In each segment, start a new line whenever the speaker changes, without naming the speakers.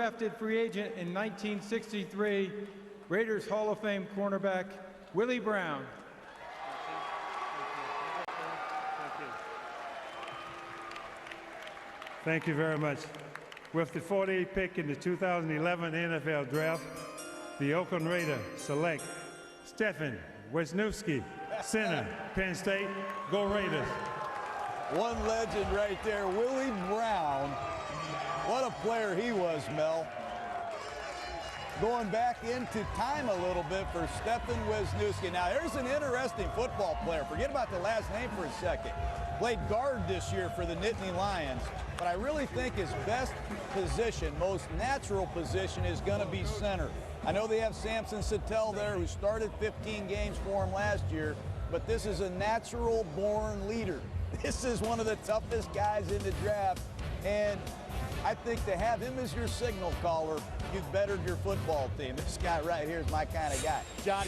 Drafted free agent in 1963, Raiders Hall of Fame cornerback Willie Brown.
Thank you very much. With the 48th pick in the 2011 NFL Draft, the Oakland Raiders select Stefan Wisniewski, center, Penn State. Go Raiders.
One legend right there, Willie Brown. What a player he was, Mel. Going back into time a little bit for Stefan Wisniewski. Now, here's an interesting football player. Forget about the last name for a second. Played guard this year for the Nittany Lions, but I really think his best position, most natural position, is going to be center. I know they have Samson Sattel there, who started 15 games for him last year, but this is a natural-born leader. This is one of the toughest guys in the draft, and I think to have him as your signal caller, you've bettered your football team. This guy right here is my kind of guy.
John,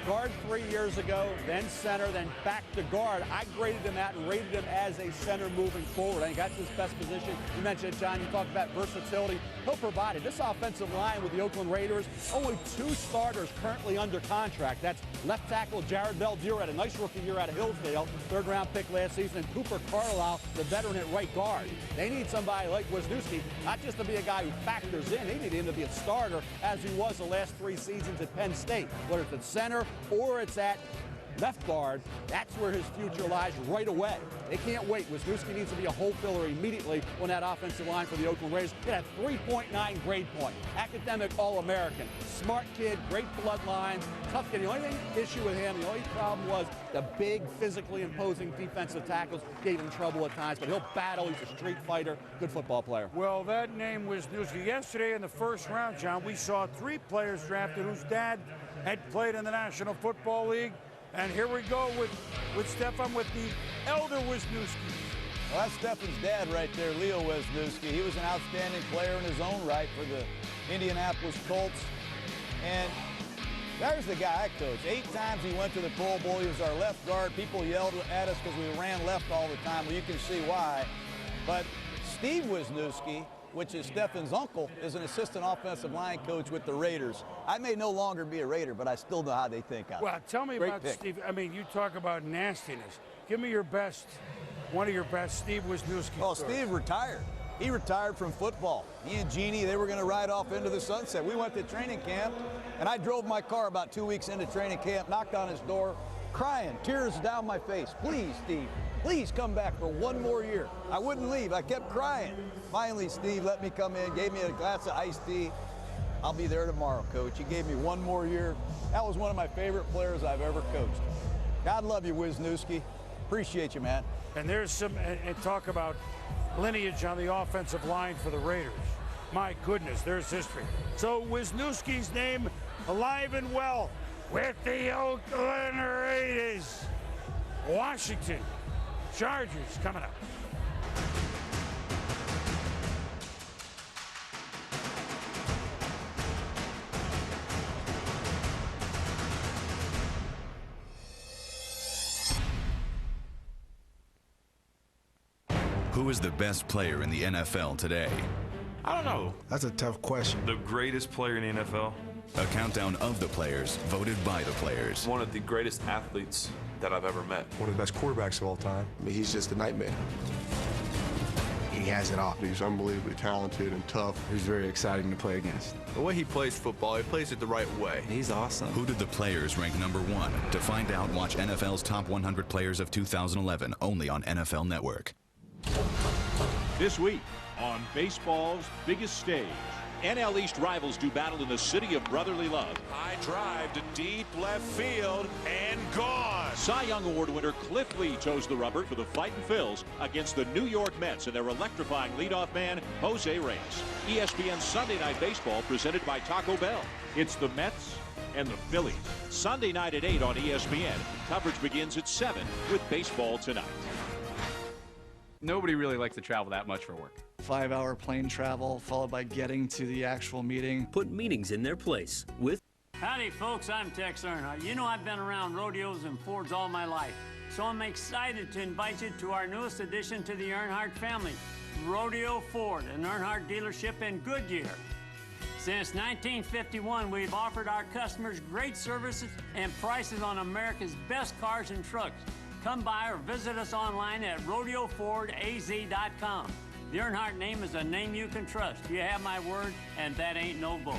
guard 3 years ago, then center, then back to guard. I graded him out and rated him as a center moving forward. I think that's his best position. You mentioned it, John. You talked about versatility. He'll provide it. This offensive line with the Oakland Raiders, only 2 starters currently under contract. That's left tackle Jared Beldier had a nice rookie year out of Hillsdale, 3rd-round pick last season, and Cooper Carlisle, the veteran at right guard. They need somebody like Wisniewski, not just to be a guy who factors in. They need him to be a starter, as he was the last 3 seasons at Penn State. Whether it's at center or it's at left guard, that's where his future lies right away. They can't wait. Wisniewski needs to be a hole filler immediately on that offensive line for the Oakland Raiders. He had a 3.9 grade point. Academic All-American. Smart kid, great bloodlines, tough kid. The only issue with him, the only problem was the big, physically imposing defensive tackles gave him trouble at times, but he'll battle. He's a street fighter, good football player.
Well, that name was Wisniewski. Yesterday in the first round, John, we saw 3 players drafted whose dad had played in the National Football League. And here we go with Stefan, with the elder Wisniewski.
Well, that's Stefan's dad right there, Leo Wisniewski. He was an outstanding player in his own right for the Indianapolis Colts. And there's the guy I coached. 8 times he went to the Pro Bowl. He was our left guard. People yelled at us because we ran left all the time. Well, you can see why. But Steve Wisniewski, which is Stefan's uncle, is an assistant offensive line coach with the Raiders. I may no longer be a Raider, but I still know how they think.
Well, tell me about Steve. I mean, you talk about nastiness. Give me your best, one of your best Steve Wisniewski
Well,
stories.
Steve retired. He retired from football. He and Jeannie, they were going to ride off into the sunset. We went to training camp, and I drove my car about 2 weeks into training camp, knocked on his door, crying, tears down my face. Please, Steve, please come back for 1 more year. I wouldn't leave. I kept crying. Finally, Steve let me come in, gave me a glass of iced tea. I'll be there tomorrow, Coach. He gave me 1 more year. That was one of my favorite players I've ever coached. God love you, Wisniewski. Appreciate you, man.
And there's some, and talk about lineage on the offensive line for the Raiders. My goodness, there's history. So Wisniewski's name alive and well with the Oakland Raiders. Washington Chargers coming up.
Who is the best player in the NFL today?
I don't know.
That's a tough question.
The greatest player in the NFL?
A countdown of the players voted by the players.
One of the greatest athletes that I've ever met.
One of the best quarterbacks of all time. I mean, he's just a nightmare. He has it all. He's unbelievably talented and tough.
He's very exciting to play against.
The way he plays football, he plays it the right way.
He's awesome.
Who did the players rank #1? To find out, watch NFL's Top 100 Players of 2011, only on NFL Network.
This week on baseball's biggest stage, NL East rivals do battle in the city of brotherly love.
High drive to deep left field and gone.
Cy Young Award winner Cliff Lee chose the rubber for the Fightin' Phils against the New York Mets and their electrifying leadoff man, Jose Reyes. ESPN Sunday Night Baseball presented by Taco Bell. It's the Mets and the Phillies. Sunday night at 8 on ESPN. Coverage begins at 7 with Baseball Tonight.
Nobody really likes to travel that much for work.
5-hour plane travel followed by getting to the actual meeting.
Put meetings in their place with...
Howdy folks, I'm Tex Earnhardt. You know I've been around rodeos and Fords all my life, so I'm excited to invite you to our newest addition to the Earnhardt family, Rodeo Ford, an Earnhardt dealership in Goodyear. Since 1951, we've offered our customers great services and prices on America's best cars and trucks. Come by or visit us online at rodeofordaz.com. The Earnhardt name is a name you can trust. You have my word, and that ain't no bull.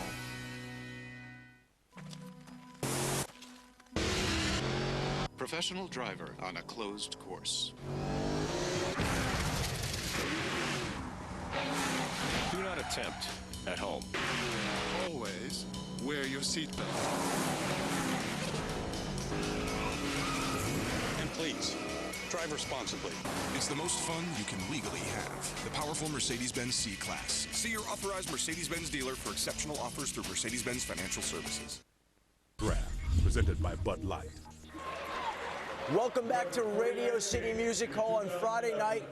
Professional driver on a closed course.
Do not attempt at home.
Always wear your seatbelt.
And please, drive responsibly.
It's the most fun you can legally have. The powerful Mercedes-Benz C-Class. See your authorized Mercedes-Benz dealer for exceptional offers through Mercedes-Benz Financial Services.
Draft, presented by Bud Light.
Welcome back to Radio City Music Hall on Friday night,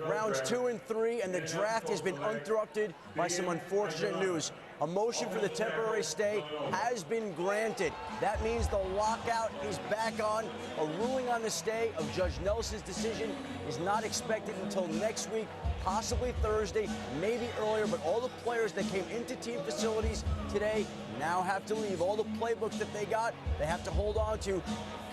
rounds 2 and 3, and the draft has been interrupted by some unfortunate news. A motion for the temporary stay has been granted. That means the lockout is back on. A ruling on the stay of Judge Nelson's decision is not expected until next week, possibly Thursday, maybe earlier, but all the players that came into team facilities today now have to leave. All the playbooks that they got, they have to hold on to.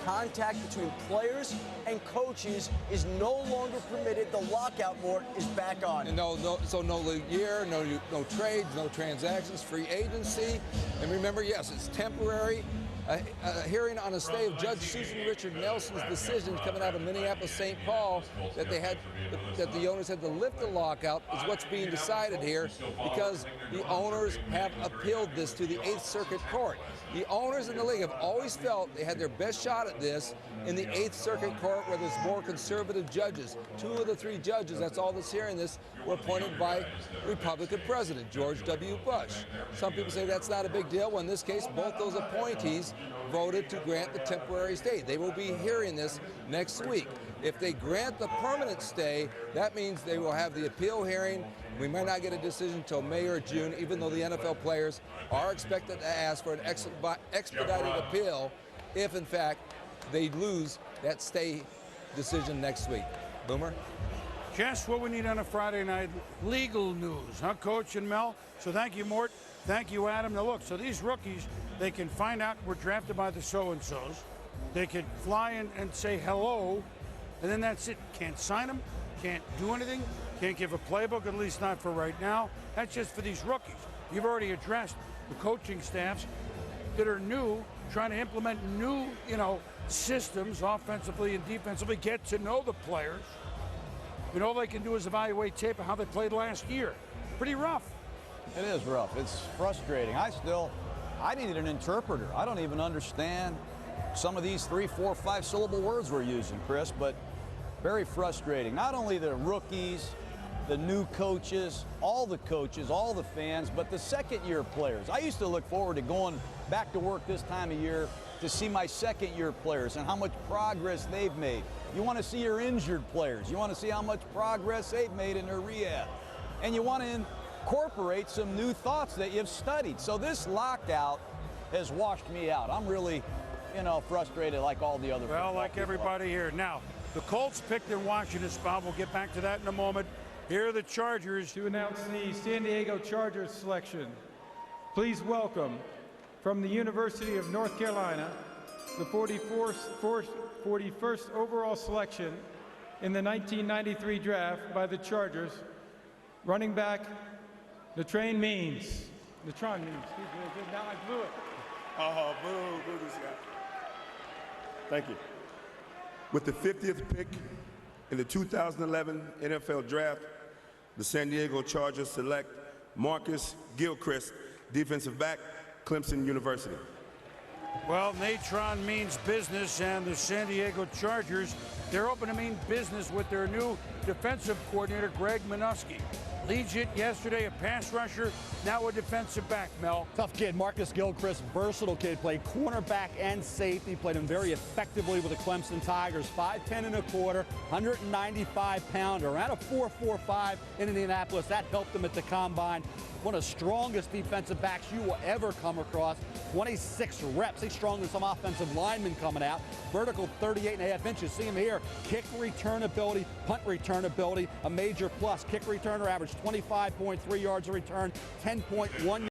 Contact between players and coaches is no longer permitted. The lockout mode is back on.
And no league year, no trades, no transactions, free agency. And remember, yes, it's temporary. A hearing on a stay of Judge Susan Richard Nelson's decisions coming out of Minneapolis, St. Paul, that the owners had to lift the lockout is what's being decided here, because the owners have appealed this to the 8th Circuit Court. The owners in the league have always felt they had their best shot at this in the 8th Circuit Court, where there's more conservative judges. 2 of the 3 judges, that's all that's hearing this, were appointed by Republican President George W. Bush. Some people say that's not a big deal. Well, in this case, both those appointees voted to grant the temporary stay. They will be hearing this next week. If they grant the permanent stay, that means they will have the appeal hearing. We might not get a decision until May or June, even though the NFL players are expected to ask for an expedited appeal if, in fact, they lose that stay decision next week. Boomer?
Just what we need on a Friday night, legal news, huh, Coach and Mel? So thank you, Mort. Thank you, Adam. Now, look, so these rookies, they can find out we're drafted by the so-and-sos. They can fly in and say hello, and then that's it. Can't sign them, can't do anything, can't give a playbook, at least not for right now. That's just for these rookies. You've already addressed the coaching staffs that are new, trying to implement new, systems offensively and defensively, get to know the players. And all they can do is evaluate tape of how they played last year. Pretty rough.
It is rough. It's frustrating. I needed an interpreter. I don't even understand some of these 3, 4, 5 syllable words we're using, Chris, but very frustrating. Not only the rookies, the new coaches, all the fans, but the second-year players. I used to look forward to going back to work this time of year to see my second-year players and how much progress they've made. You want to see your injured players. You want to see how much progress they've made in their rehab. And you want to incorporate some new thoughts that you've studied. So this lockout has washed me out. I'm really, frustrated like all the other people.
Well, like everybody here. Now, the Colts picked in Washington spot. We'll get back to that in a moment. Here are the Chargers.
To announce the San Diego Chargers selection, please welcome from the University of North Carolina, the 41st overall selection in the 1993 draft by the Chargers, running back Natron Means. Excuse me. Now I blew it.
Oh, boo this guy. Thank you. With the 50th pick in the 2011 NFL Draft, the San Diego Chargers select Marcus Gilchrist, defensive back, Clemson University.
Well, Natron means business, and the San Diego Chargers, they're hoping to mean business with their new defensive coordinator, Greg Minuski. Leads it yesterday, a pass rusher, now a defensive back, Mel.
Tough kid, Marcus Gilchrist, versatile kid, played cornerback and safety, played him very effectively with the Clemson Tigers. 5'10 and a quarter, 195-pounder, around a 4.45 in Indianapolis. That helped him at the combine. One of the strongest defensive backs you will ever come across. 26 reps. He's stronger than some offensive linemen coming out. Vertical 38.5 inches. See him here. Kick return ability, punt return ability, a major plus. Kick returner averaged 25.3 yards a return, 10.1